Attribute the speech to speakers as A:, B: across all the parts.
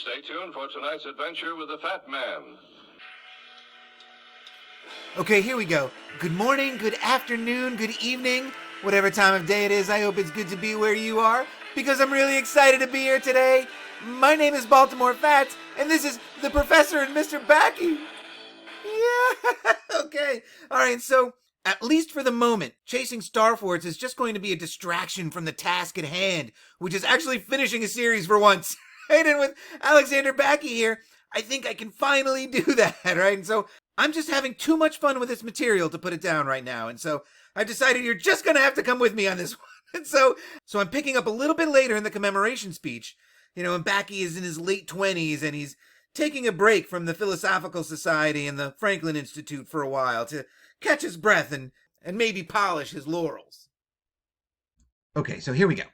A: Stay tuned for tonight's adventure with the Fat Man.
B: Okay, here we go. Good morning, good afternoon, good evening, whatever time of day it is. I hope it's good to be where you are, because I'm really excited to be here today. My name is Baltimore Fats, and this is the Professor and Mr. Bache. Yeah, okay. All right, so at least for the moment, chasing Star Forts is just going to be a distraction from the task at hand, which is actually finishing a series for once. Right, and with Alexander Bache here, I think I can finally do that, right? And so I'm just having too much fun with this material to put it down right now. And so I've decided you're just going to have to come with me on this one. And so I'm picking up a little bit later in the commemoration speech, and Bache is in his late 20s and he's taking a break from the Philosophical Society and the Franklin Institute for a while to catch his breath and maybe polish his laurels. Okay, so here we go.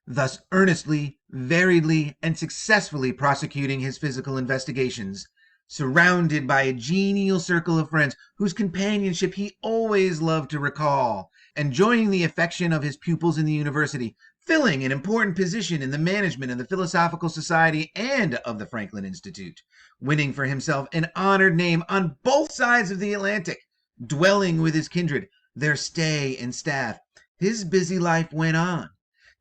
B: Thus earnestly, variedly, and successfully prosecuting his physical investigations, surrounded by a genial circle of friends whose companionship he always loved to recall, enjoying the affection of his pupils in the university, filling an important position in the management of the Philosophical Society and of the Franklin Institute, winning for himself an honored name on both sides of the Atlantic, dwelling with his kindred, their stay and staff, his busy life went on,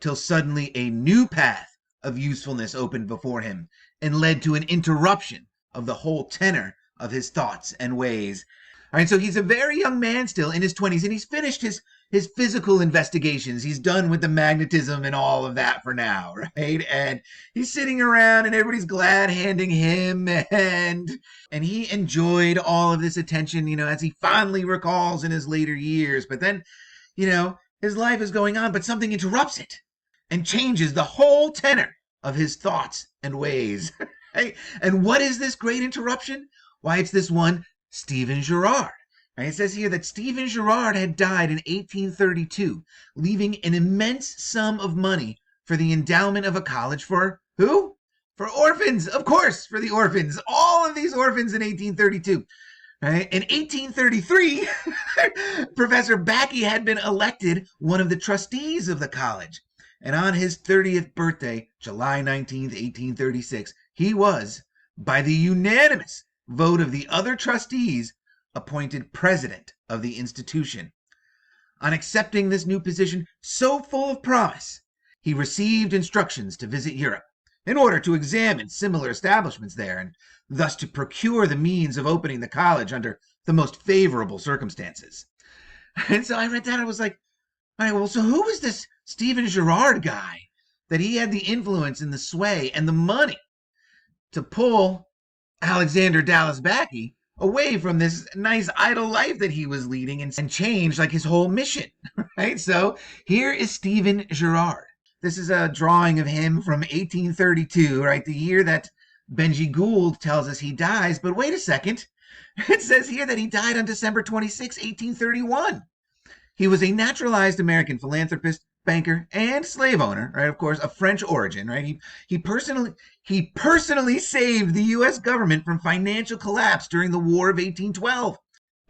B: till suddenly a new path of usefulness opened before him and led to an interruption of the whole tenor of his thoughts and ways. All right, so he's a very young man still in his 20s, and he's finished his physical investigations. He's done with the magnetism and all of that for now, right? And he's sitting around and everybody's glad handing him, and he enjoyed all of this attention, as he fondly recalls in his later years. But then, his life is going on, but something interrupts it and changes the whole tenor of his thoughts and ways. Right? And what is this great interruption? Why, it's this one, Stephen Girard. Right? It says here that Stephen Girard had died in 1832, leaving an immense sum of money for the endowment of a college for who? For orphans, of course, for the orphans. All of these orphans in 1832. Right? In 1833, Professor Bache had been elected one of the trustees of the college. And on his 30th birthday, July 19th, 1836, he was, by the unanimous vote of the other trustees, appointed president of the institution. On accepting this new position, so full of promise, he received instructions to visit Europe in order to examine similar establishments there, and thus to procure the means of opening the college under the most favorable circumstances. And so I read that, I was like, all right, well, so who was this Stephen Girard guy that he had the influence and the sway and the money to pull Alexander Dallas Bache away from this nice idle life that he was leading and change like his whole mission, right? So here is Stephen Girard. This is a drawing of him from 1832, right? The year that Benji Gould tells us he dies. But wait a second. It says here that he died on December 26, 1831. He was a naturalized American philanthropist, banker, and slave owner, right? Of course, of French origin, right? He personally saved the U.S. government from financial collapse during the War of 1812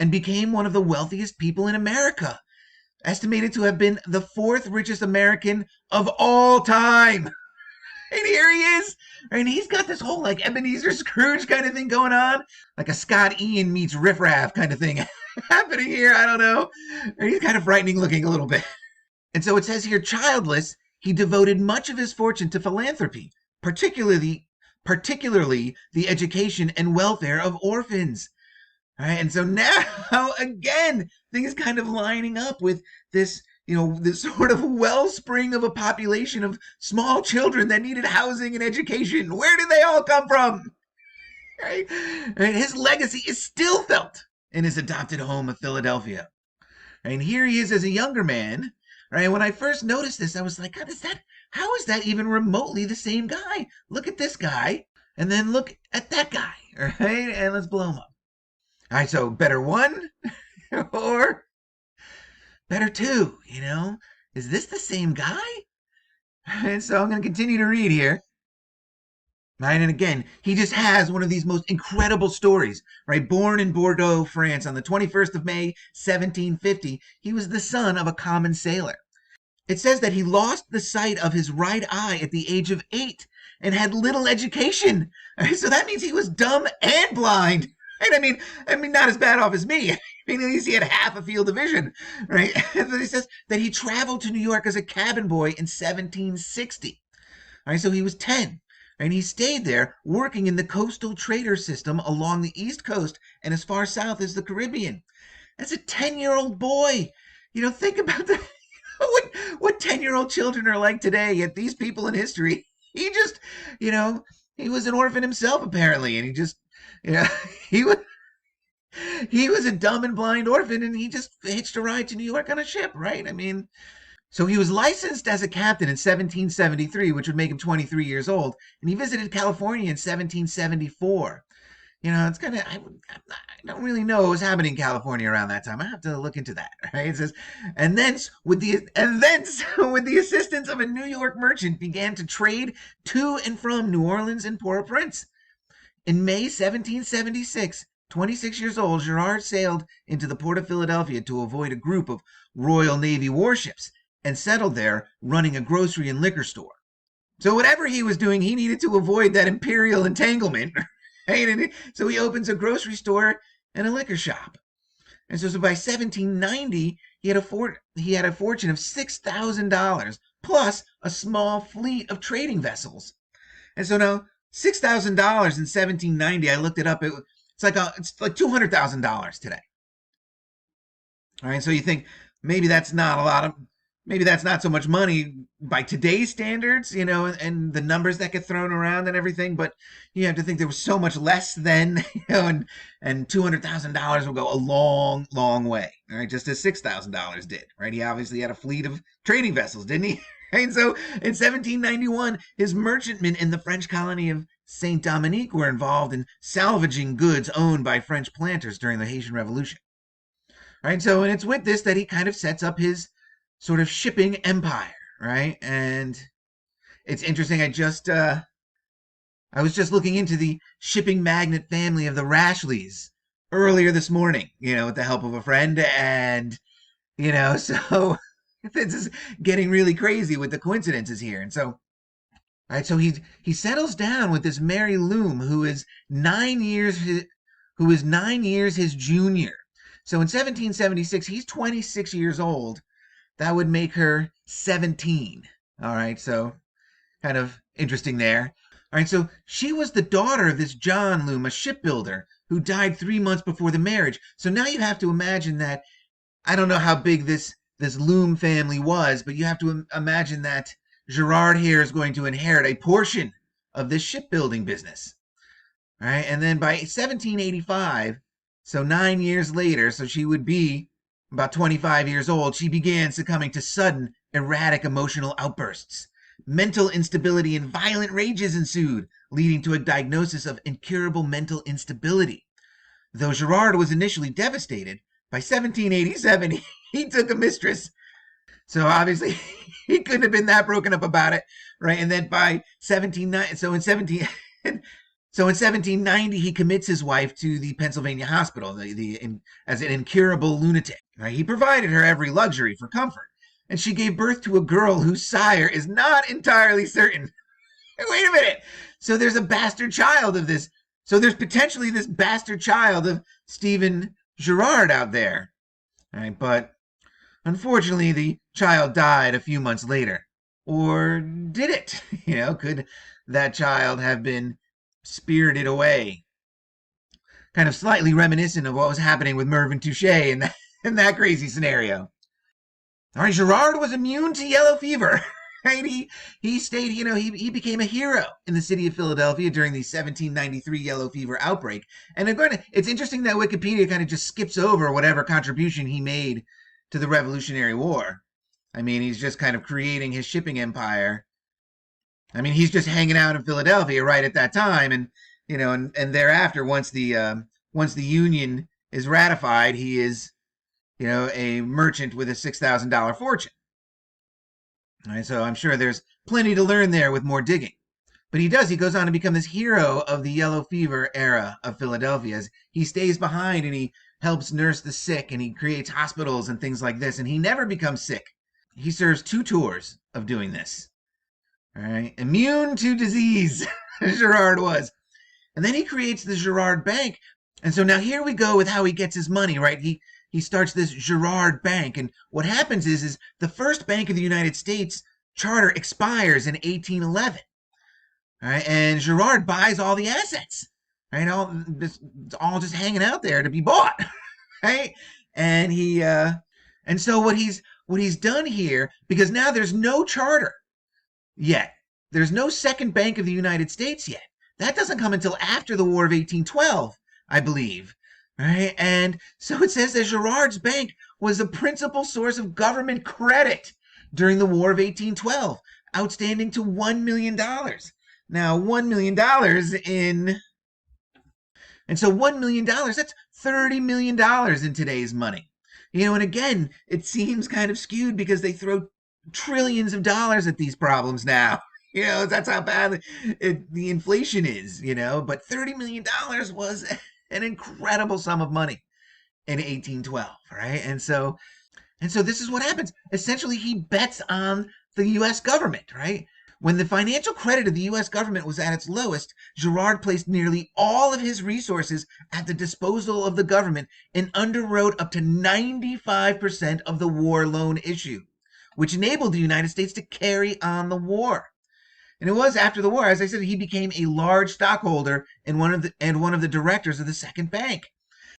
B: and became one of the wealthiest people in America, estimated to have been the fourth richest American of all time. And here he is, and he's got this whole like Ebenezer Scrooge kind of thing going on, like a Scott Ian meets Riff Raff kind of thing happening here. I don't know. He's kind of frightening looking a little bit. And so it says here, childless, he devoted much of his fortune to philanthropy, particularly the education and welfare of orphans. All right, and so now, again, things kind of lining up with this, this sort of wellspring of a population of small children that needed housing and education. Where did they all come from? Right? His legacy is still felt in his adopted home of Philadelphia. And here he is as a younger man. Right? When I first noticed this, I was like, God, how is that even remotely the same guy? Look at this guy, and then look at that guy, right? And let's blow him up. All right, so better one or better two, Is this the same guy? And so I'm going to continue to read here. Right, and again, he just has one of these most incredible stories, right? Born in Bordeaux, France on the 21st of May, 1750, he was the son of a common sailor. It says that he lost the sight of his right eye at the age of 8 and had little education. All right, so that means he was dumb and blind. Right? I mean, not as bad off as me. I mean, at least he had half a field of vision, right? So he says that he traveled to New York as a cabin boy in 1760. All right, so he was 10, and he stayed there working in the coastal trader system along the East Coast and as far south as the Caribbean. That's a 10-year-old boy. Think about that. What 10-year-old children are like today, yet these people in history, he just, he was an orphan himself apparently, and he just, he was he was a dumb and blind orphan, and he just hitched a ride to New York on a ship, right? I mean, so he was licensed as a captain in 1773, which would make him 23 years old, and he visited California in 1774. It's kind of, I don't really know what was happening in California around that time. I have to look into that, right? It says, and thence with the assistance of a New York merchant, began to trade to and from New Orleans and Port-au-Prince. In May 1776, 26 years old, Girard sailed into the port of Philadelphia to avoid a group of Royal Navy warships and settled there, running a grocery and liquor store. So whatever he was doing, he needed to avoid that imperial entanglement. Right? And so he opens a grocery store and a liquor shop. And so by 1790, he had a fortune of $6,000 plus a small fleet of trading vessels. And so now $6,000 in 1790, I looked it up. It's like $200,000 today. All right, so you think maybe that's not so much money by today's standards, and the numbers that get thrown around and everything, but you have to think there was so much less then, and $200,000 will go a long, long way, all right, just as $6,000 did, right? He obviously had a fleet of trading vessels, didn't he? And so in 1791, his merchantmen in the French colony of Saint Dominique were involved in salvaging goods owned by French planters during the Haitian Revolution. Right, so and it's with this that he kind of sets up his sort of shipping empire, right? And it's interesting. I was just looking into the shipping magnate family of the Rashleys earlier this morning, with the help of a friend, and so this is getting really crazy with the coincidences here. And so, all right, so he settles down with this Mary Loom, who is 9 years his junior. So in 1776, he's 26 years old. That would make her 17. All right, so kind of interesting there. All right, so she was the daughter of this John Loom, a shipbuilder, who died 3 months before the marriage. So now you have to imagine that, I don't know how big this Loom family was, but you have to imagine that Girard here is going to inherit a portion of this shipbuilding business. All right, and then by 1785, so 9 years later, so she would be about 25 years old, she began succumbing to sudden, erratic emotional outbursts. Mental instability and violent rages ensued, leading to a diagnosis of incurable mental instability. Though Girard was initially devastated, by 1787 he took a mistress. So obviously he couldn't have been that broken up about it, right? And then by 1790, he commits his wife to the Pennsylvania hospital as an incurable lunatic. Right? He provided her every luxury for comfort, and she gave birth to a girl whose sire is not entirely certain. Wait a minute. So there's a bastard child of this. So there's potentially this bastard child of Stephen Girard out there. All right, but unfortunately, the child died a few months later. Or did it? Could that child have been spirited away? Kind of slightly reminiscent of what was happening with Mervyn Touche in that crazy scenario. All right, Girard was immune to yellow fever. Right? He stayed, he became a hero in the city of Philadelphia during the 1793 yellow fever outbreak. And it's interesting that Wikipedia kind of just skips over whatever contribution he made to the Revolutionary War. I mean, he's just kind of creating his shipping empire. I mean, he's just hanging out in Philadelphia right at that time, and and thereafter, once the Union is ratified, he is, a merchant with a $6,000 fortune. All right, so I'm sure there's plenty to learn there with more digging. But he goes on to become this hero of the yellow fever era of Philadelphia. As he stays behind and he helps nurse the sick, and he creates hospitals and things like this, and he never becomes sick. He serves 2 tours of doing this. All right, immune to disease, Girard was. And then he creates the Girard Bank. And so now here we go with how he gets his money, right? He starts this Girard Bank. And what happens is the first Bank of the United States charter expires in 1811. All right, and Girard buys all the assets. Right, it's all just hanging out there to be bought. Right, and and so what he's done here, because now there's no charter yet. There's no second Bank of the United States yet. That doesn't come until after the War of 1812, I believe. Right, and so it says that Girard's bank was the principal source of government credit during the War of 1812, outstanding to $1 million. Now, $1 million and so $1 million, that's $30 million in today's money. And again, it seems kind of skewed because they throw trillions of dollars at these problems now. That's how bad the inflation is, but $30 million was an incredible sum of money in 1812, right? And so this is what happens. Essentially, he bets on the U.S. government, right? When the financial credit of the U.S. government was at its lowest, Girard placed nearly all of his resources at the disposal of the government and underwrote up to 95% of the war loan issue, which enabled the United States to carry on the war. And it was after the war, as I said, he became a large stockholder and one of the directors of the Second Bank.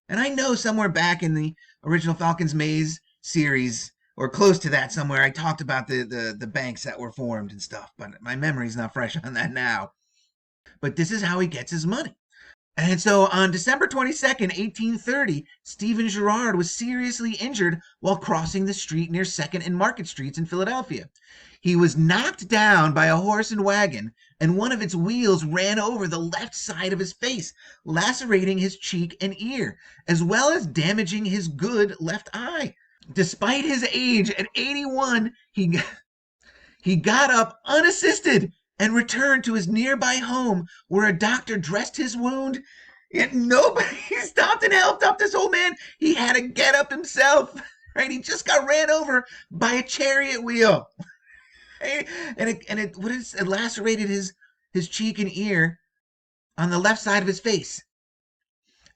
B: And I know somewhere back in the original Falcon's Maze series, or close to that somewhere, I talked about the banks that were formed and stuff, but my memory's not fresh on that now. But this is how he gets his money. And so on December 22nd, 1830, Stephen Girard was seriously injured while crossing the street near 2nd and Market Streets in Philadelphia. He was knocked down by a horse and wagon, and one of its wheels ran over the left side of his face, lacerating his cheek and ear, as well as damaging his good left eye. Despite his age at 81, he got up unassisted and returned to his nearby home, where a doctor dressed his wound. Yet nobody stopped and helped up this old man. He had to get up himself. Right? He just got ran over by a chariot wheel. Right? And it lacerated his cheek and ear on the left side of his face.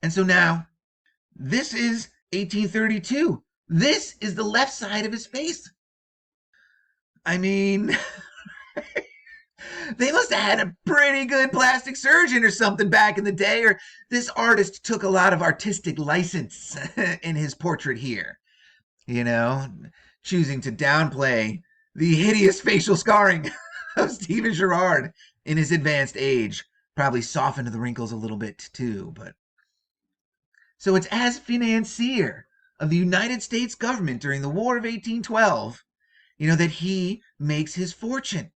B: And so now, this is 1832. This is the left side of his face. I mean, they must have had a pretty good plastic surgeon or something back in the day, or this artist took a lot of artistic license in his portrait here, choosing to downplay the hideous facial scarring of Stephen Girard in his advanced age. Probably softened the wrinkles a little bit too, but so it's as financier of the United States government during the War of 1812, that he makes his fortune,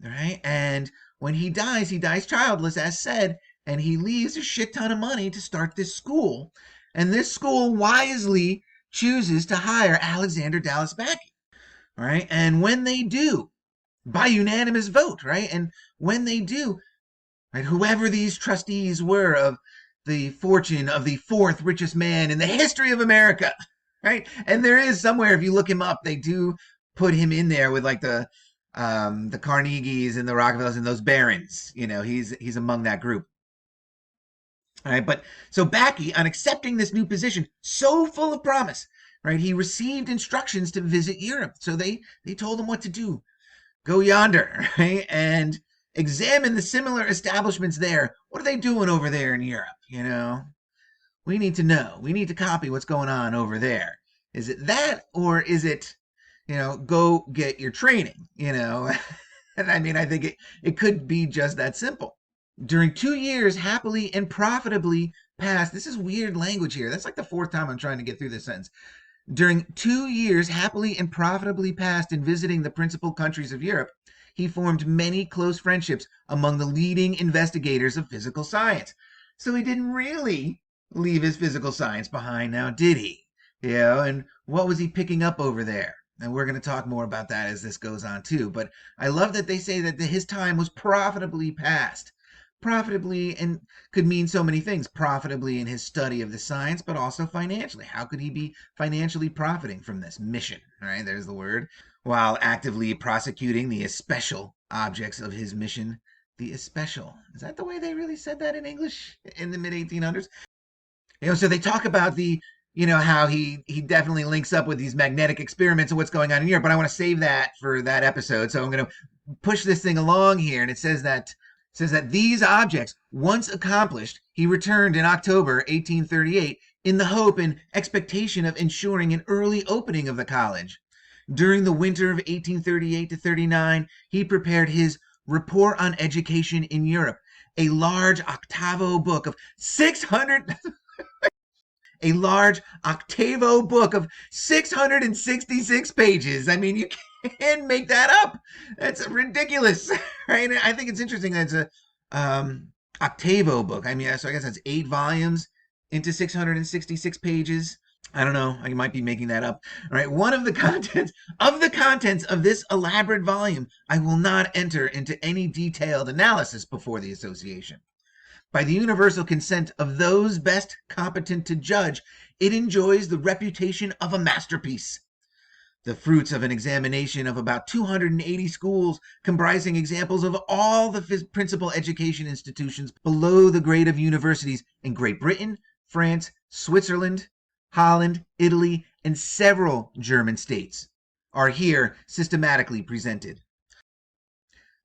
B: right? And when he dies childless, as said, and he leaves a shit ton of money to start this school. And this school wisely chooses to hire Alexander Dallas Bache, right? And when they do, by unanimous vote, right? And when they do, right, whoever these trustees were of the fortune of the fourth richest man in the history of America, right? And there is somewhere, if you look him up, they do put him in there with like the Carnegies and the Rockefellers and those barons. He's among that group. All right, but so Bache, on accepting this new position, so full of promise, right? He received instructions to visit Europe. So they told him what to do. Go yonder, right? And examine the similar establishments there. What are they doing over there in Europe? We need to know. We need to copy what's going on over there. Is it that, or is it, go get your training, And I mean, I think it could be just that simple. During 2 years happily and profitably passed, this is weird language here. That's like the fourth time I'm trying to get through this sentence. During 2 years happily and profitably passed in visiting the principal countries of Europe, he formed many close friendships among the leading investigators of physical science. So he didn't really leave his physical science behind now, did he? And what was he picking up over there? And we're going to talk more about that as this goes on too. But I love that they say that his time was profitably passed. Profitably, and could mean so many things. Profitably in his study of the science, but also financially. How could he be financially profiting from this mission? All right, there's the word. while actively prosecuting the especial objects of his mission. The especial. Is that the way they really said that in English in the mid 1800s? So they talk about how he definitely links up with these magnetic experiments and what's going on in Europe, but I want to save that for that episode. So I'm going to push this thing along here, and it says that these objects, once accomplished, he returned in October 1838 in the hope and expectation of ensuring an early opening of the college. During the winter of 1838 to 39, he prepared his Report on Education in Europe, a large octavo book of 600 a large octavo book of 666 pages. I mean, you can't make that up. That's ridiculous, right? I think it's interesting that it's a octavo book. I mean, so I guess that's 8 volumes into 666 pages. I don't know. I might be making that up. All right. One of the contents of this elaborate volume, I will not enter into any detailed analysis before the association. By the universal consent of those best competent to judge, it enjoys the reputation of a masterpiece. The fruits of an examination of about 280 schools, comprising examples of all the principal education institutions below the grade of universities in Great Britain, France, Switzerland, Holland, Italy, and several German states, are here systematically presented.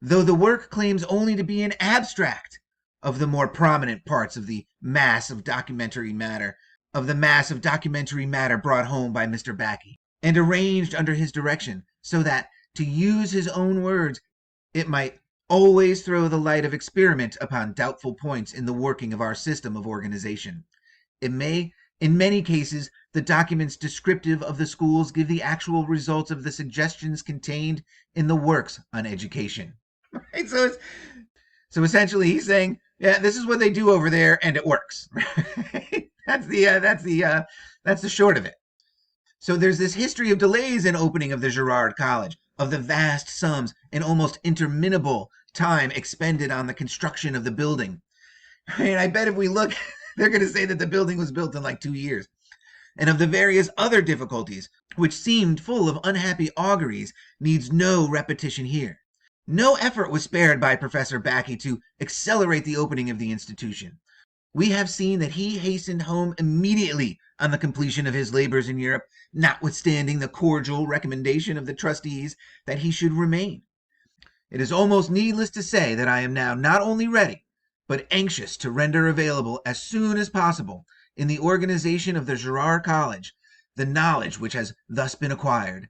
B: Though the work claims only to be an abstract of the more prominent parts of the mass of documentary matter brought home by Mr. Bache, and arranged under his direction, so that, to use his own words, it might always throw the light of experiment upon doubtful points in the working of our system of organization. It may, in many cases, the documents descriptive of the schools give the actual results of the suggestions contained in the works on education. Right? So essentially, he's saying, yeah, this is what they do over there, and it works. That's the short of it. So there's this history of delays in opening of the Girard College, of the vast sums and almost interminable time expended on the construction of the building. And I bet if we look, they're going to say that the building was built in like 2 years. And of the various other difficulties, which seemed full of unhappy auguries, needs no repetition here. No effort was spared by Professor Bache to accelerate the opening of the institution. We have seen that he hastened home immediately on the completion of his labors in Europe, notwithstanding the cordial recommendation of the trustees that he should remain. It is almost needless to say that I am now not only ready, but anxious to render available as soon as possible in the organization of the Girard College the knowledge which has thus been acquired.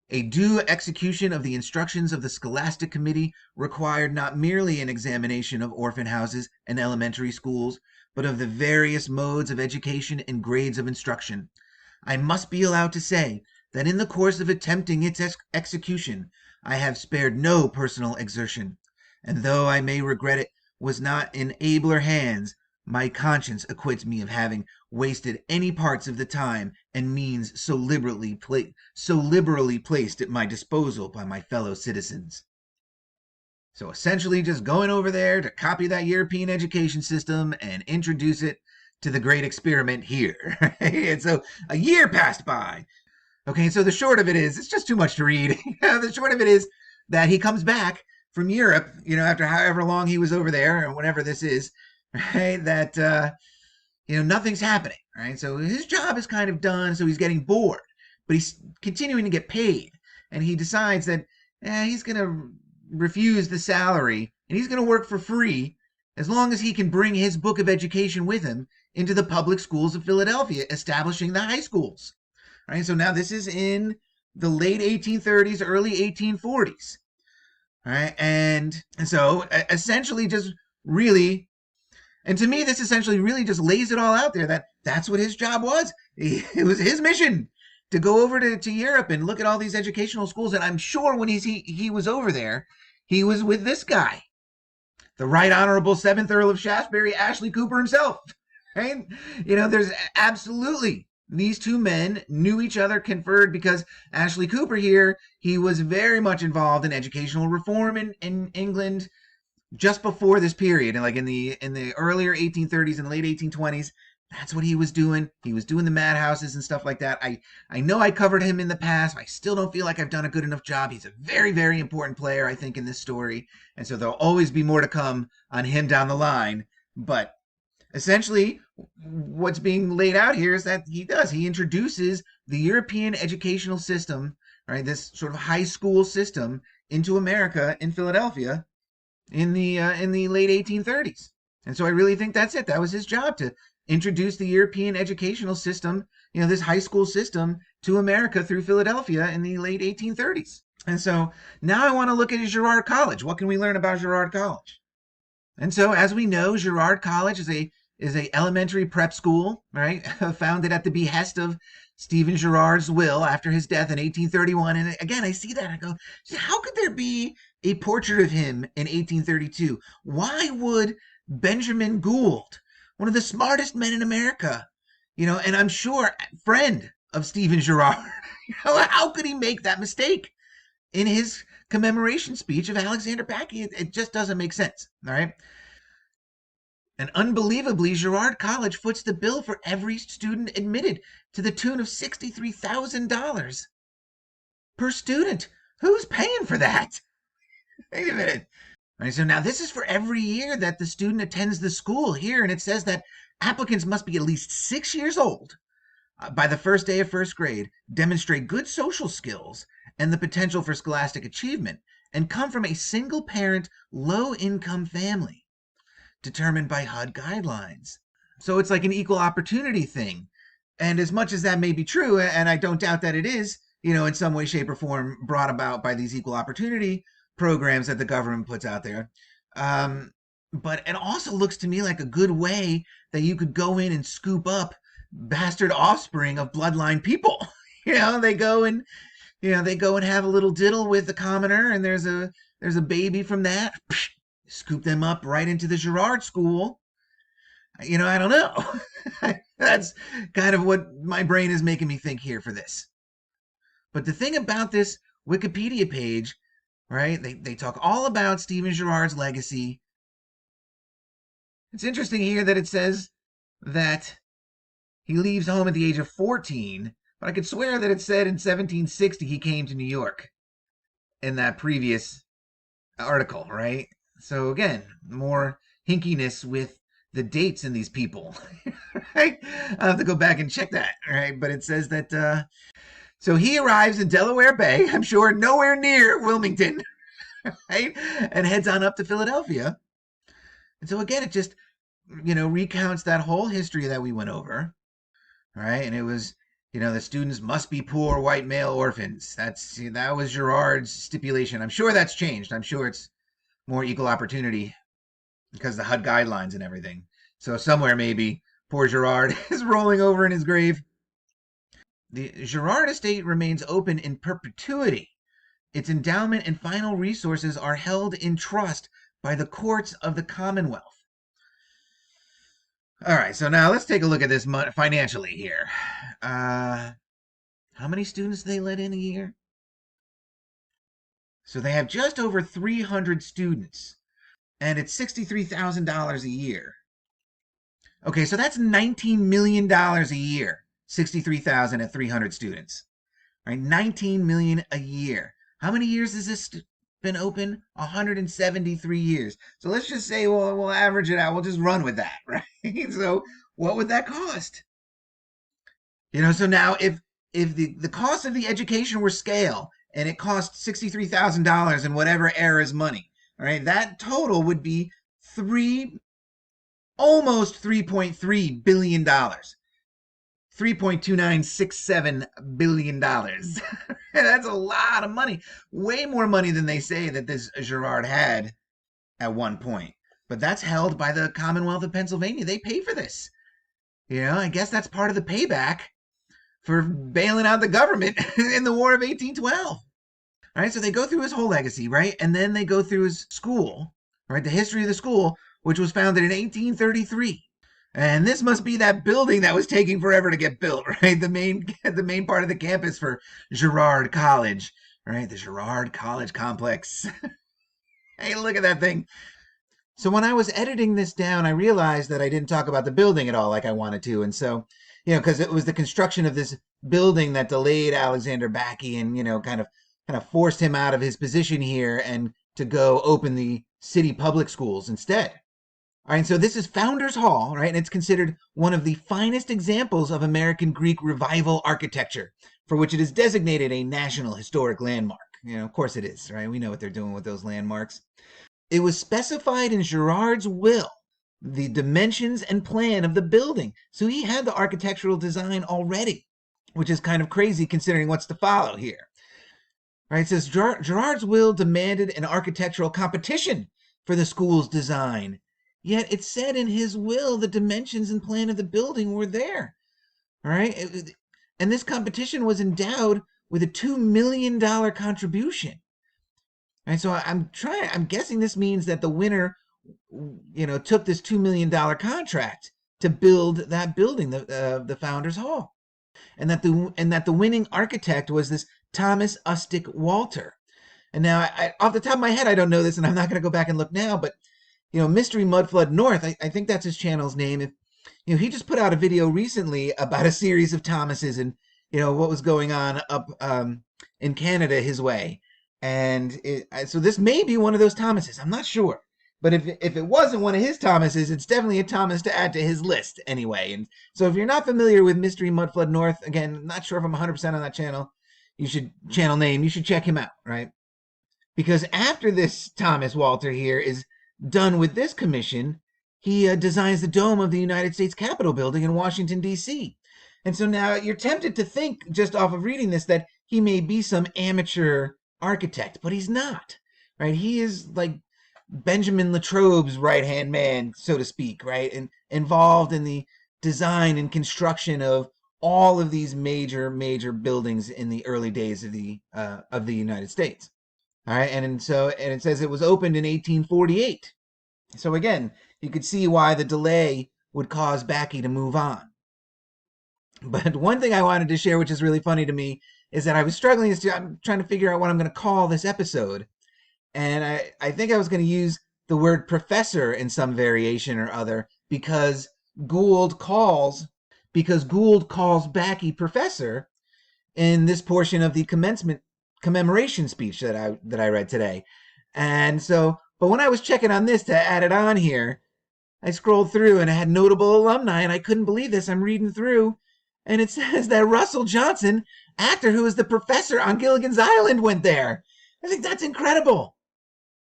B: A due execution of the instructions of the Scholastic Committee required not merely an examination of orphan houses and elementary schools, but of the various modes of education and grades of instruction. I must be allowed to say that in the course of attempting its execution, I have spared no personal exertion, and though I may regret it was not in abler hands, my conscience acquits me of having wasted any parts of the time and means so liberally placed at my disposal by my fellow citizens. So essentially just going over there to copy that European education system and introduce it to the great experiment here. And so a year passed by. Okay, so the short of it is, it's just too much to read. The short of it is that he comes back from Europe, after however long he was over there, or whatever this is, right, that, nothing's happening, right? So his job is kind of done, so he's getting bored, but he's continuing to get paid, and he decides that he's going to refuse the salary, and he's going to work for free as long as he can bring his book of education with him into the public schools of Philadelphia, establishing the high schools. Right? So now this is in the late 1830s, early 1840s. Right? And so essentially just really, and to me, this essentially really just lays it all out there that that's what his job was. It was his mission to go over to Europe and look at all these educational schools. And I'm sure when he was over there, he was with this guy, the Right Honorable 7th Earl of Shaftesbury, Ashley Cooper himself. Right? There's absolutely, these two men knew each other, conferred, because Ashley Cooper here, he was very much involved in educational reform in England just before this period, and like in the earlier 1830s and late 1820s. That's what he was doing. He was doing the madhouses and stuff like that. I know I covered him in the past. I still don't feel like I've done a good enough job. He's a very, very important player, I think, in this story. And so there'll always be more to come on him down the line. But essentially, what's being laid out here is that he introduces the European educational system, right? This sort of high school system into America in Philadelphia in the late 1830s. And so I really think that's it. That was his job, to introduce the European educational system, this high school system, to America through Philadelphia in the late 1830s. And so now I want to look at Girard College. What can we learn about Girard College? And so, as we know, Girard College is a elementary prep school, right? Founded at the behest of Stephen Girard's will after his death in 1831. And again, I see that. I go, how could there be a portrait of him in 1832? Why would Benjamin Gould, one of the smartest men in America, and I'm sure friend of Stephen Girard, how could he make that mistake in his commemoration speech of Alexander Bache? It just doesn't make sense, all right? And unbelievably, Girard College foots the bill for every student admitted to the tune of $63,000 per student. Who's paying for that? Wait a minute. All right, so now this is for every year that the student attends the school here, and it says that applicants must be at least 6 years old by the first day of first grade, demonstrate good social skills and the potential for scholastic achievement, and come from a single-parent, low-income family determined by HUD guidelines. So it's like an equal opportunity thing. And as much as that may be true, and I don't doubt that it is, in some way, shape, or form brought about by these equal opportunity programs that the government puts out there. But it also looks to me like a good way that you could go in and scoop up bastard offspring of bloodline people. They go and have a little diddle with the commoner, and there's a baby from that. Scoop them up right into the Girard School. I don't know. That's kind of what my brain is making me think here for this. But the thing about this Wikipedia page, right, they talk all about Stephen Girard's legacy. It's interesting here that it says that he leaves home at the age of 14, but I could swear that it said in 1760 he came to New York in that previous article, right? So again, more hinkiness with the dates in these people, right? I'll have to go back and check that, right? But it says that, so he arrives in Delaware Bay, I'm sure nowhere near Wilmington, right? And heads on up to Philadelphia. And so again, it just, recounts that whole history that we went over, right? And it was, the students must be poor white male orphans. That was Girard's stipulation. I'm sure that's changed. I'm sure it's more equal opportunity because the HUD guidelines and everything. So somewhere maybe poor Girard is rolling over in his grave. The Girard estate remains open in perpetuity. Its endowment and final resources are held in trust by the courts of the Commonwealth. All right, so now let's take a look at this financially here. How many students do they let in a year? So they have just over 300 students, and it's $63,000 a year. Okay, so that's $19 million a year, 63,000 at 300 students, right? 19 million a year. How many years has this been open? 173 years. So let's just say, well, we'll average it out. We'll just run with that, right? So what would that cost? So now if the cost of the education were scale, and it cost $63,000 in whatever era's money, all right, that total would be almost $3.3 billion. $3.2967 billion. That's a lot of money. Way more money than they say that this Girard had at one point. But that's held by the Commonwealth of Pennsylvania. They pay for this. I guess that's part of the payback for bailing out the government in the War of 1812. All right, so they go through his whole legacy, right? And then they go through his school, right? The history of the school, which was founded in 1833. And this must be that building that was taking forever to get built, right? The main part of the campus for Girard College, right? The Girard College complex. Hey, look at that thing. So when I was editing this down, I realized that I didn't talk about the building at all like I wanted to. And so, because it was the construction of this building that delayed Alexander Bache and, kind of forced him out of his position here and to go open the city public schools instead. All right, so this is Founders Hall, right? And it's considered one of the finest examples of American Greek revival architecture, for which it is designated a National Historic Landmark. Of course it is, right? We know what they're doing with those landmarks. It was specified in Girard's will, the dimensions and plan of the building. So he had the architectural design already, which is kind of crazy considering what's to follow here. Right, it says Girard's will demanded an architectural competition for the school's design. Yet it said in his will the dimensions and plan of the building were there. All right, and this competition was endowed with a $2 million contribution. And so I'm guessing this means that the winner, took this $2 million contract to build that building, the Founders Hall, and that the winning architect was this Thomas Ustick Walter. And now, off the top of my head, I don't know this, and I'm not going to go back and look now, but Mystery Mudflood North, I think that's his channel's name. If he just put out a video recently about a series of Thomases and what was going on up in Canada his way. And so this may be one of those Thomases. I'm not sure. But if it wasn't one of his Thomases, it's definitely a Thomas to add to his list anyway. And so if you're not familiar with Mystery Mudflood North, again, not sure if I'm 100% on that channel, you should check him out, right? Because after this Thomas Walter here is done with this commission, he designs the dome of the United States Capitol building in Washington, D.C. And so now you're tempted to think, just off of reading this, that he may be some amateur architect, but he's not, right? He is like Benjamin Latrobe's right-hand man, so to speak, right? And involved in the design and construction of all of these major buildings in the early days of the United States. All right, and it says it was opened in 1848. So again, you could see why the delay would cause Bache to move on. But one thing I wanted to share, which is really funny to me, is that I was struggling. I'm trying to figure out what I'm going to call this episode. And I think I was going to use the word professor in some variation or other because Gould calls Bache professor in this portion of the commemoration speech that I read today. And so, but when I was checking on this to add it on here, I scrolled through and I had notable alumni, and I couldn't believe this. I'm reading through, and it says that Russell Johnson, actor who was the professor on Gilligan's Island, went there. I think that's incredible.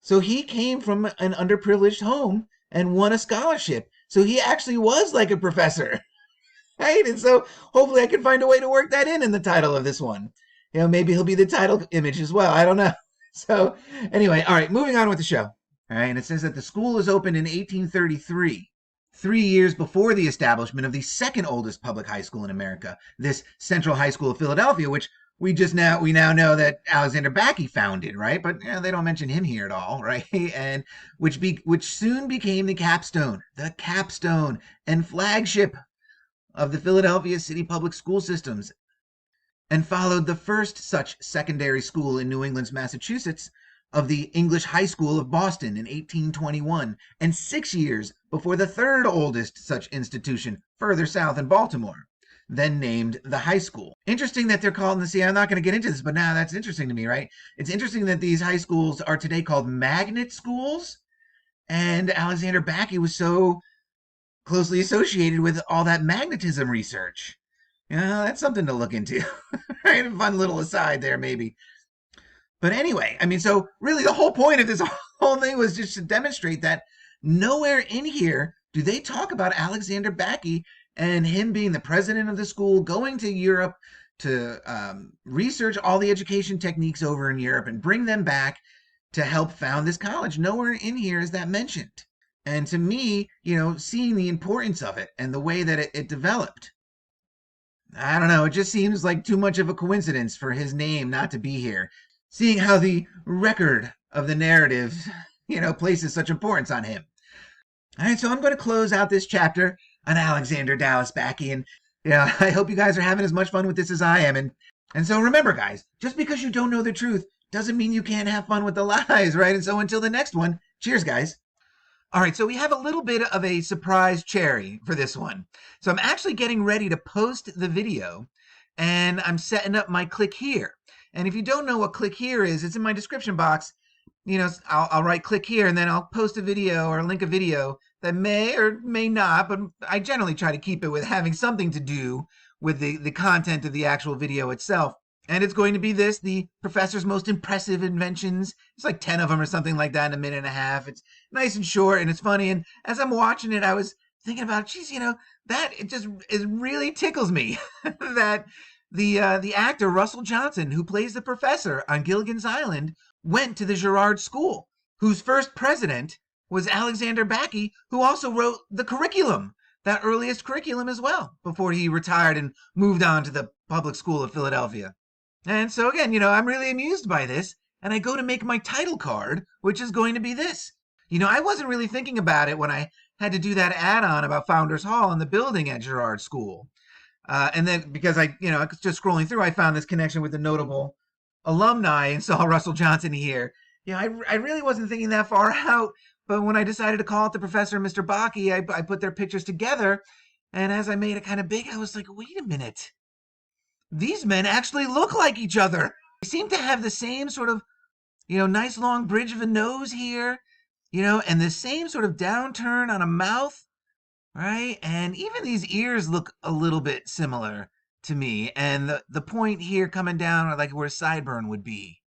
B: So he came from an underprivileged home and won a scholarship. So he actually was like a professor, right? And so hopefully I can find a way to work that in the title of this one. Maybe he'll be the title image as well. I don't know. So anyway, all right, moving on with the show. All right, and it says that the school was opened in 1833, 3 years before the establishment of the second oldest public high school in America, this Central High School of Philadelphia, which we now know that Alexander Bache founded, right? But they don't mention him here at all, right? And which soon became the capstone and flagship of the Philadelphia city public school systems, and followed the first such secondary school in New England's Massachusetts of the English High School of Boston in 1821, and 6 years before the third oldest such institution further south in Baltimore, then named the high school. Interesting that they're called, I'm not going to get into this, but now that's interesting to me, right? It's interesting that these high schools are today called magnet schools, and Alexander Bache was so closely associated with all that magnetism research. That's something to look into. Right? A fun little aside there, maybe. But anyway, so really the whole point of this whole thing was just to demonstrate that nowhere in here do they talk about Alexander Bache and him being the president of the school, going to Europe to research all the education techniques over in Europe and bring them back to help found this college. Nowhere in here is that mentioned. And to me, seeing the importance of it and the way that it developed, I don't know, it just seems like too much of a coincidence for his name not to be here. Seeing how the record of the narrative, places such importance on him. All right, so I'm going to close out this chapter on Alexander Dallas Bache, and I hope you guys are having as much fun with this as I am. And so remember, guys, just because you don't know the truth doesn't mean you can't have fun with the lies, right? And so until the next one, cheers, guys. All right, so we have a little bit of a surprise cherry for this one. So I'm actually getting ready to post the video, and I'm setting up my click here. And if you don't know what click here is, it's in my description box. I'll write click here, and then I'll post a video or link a video that may or may not, but I generally try to keep it with having something to do with the content of the actual video itself. And it's going to be the professor's most impressive inventions. It's like 10 of them or something like that in a minute and a half. It's nice and short and it's funny. And as I'm watching it, I was thinking about, geez, that it really tickles me that the actor Russell Johnson, who plays the professor on Gilligan's Island, went to the Girard School, whose first president was Alexander Bache, who also wrote the curriculum, that earliest curriculum as well, before he retired and moved on to the public school of Philadelphia. And so again, I'm really amused by this, and I go to make my title card, which is going to be this. I wasn't really thinking about it when I had to do that add-on about Founders Hall and the building at Girard School. And then because I just scrolling through, I found this connection with the notable alumni and saw Russell Johnson here. I really wasn't thinking that far out, but when I decided to call it the Professor and Mr. Bache, I put their pictures together, and as I made it kind of big, I was like, wait a minute. These men actually look like each other. They seem to have the same sort of, nice long bridge of a nose here, and the same sort of downturn on a mouth, right? And even these ears look a little bit similar to me. And the point here coming down, like where a sideburn would be,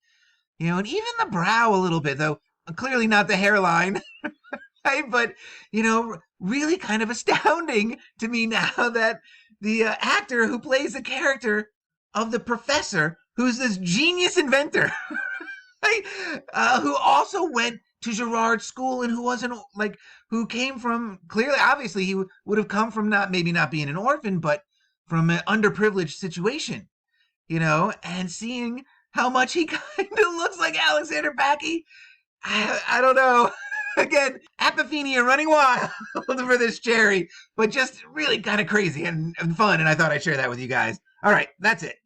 B: and even the brow a little bit, though clearly not the hairline, right? But, really kind of astounding to me now that the actor who plays the character of the professor, who's this genius inventor, right? Who also went to Girard School and who came from, clearly, obviously, he would have come from maybe not being an orphan, but from an underprivileged situation, and seeing how much he kind of looks like Alexander Bache, I don't know. Again, apophenia running wild for this cherry, but just really kind of crazy and fun, and I thought I'd share that with you guys. All right, that's it.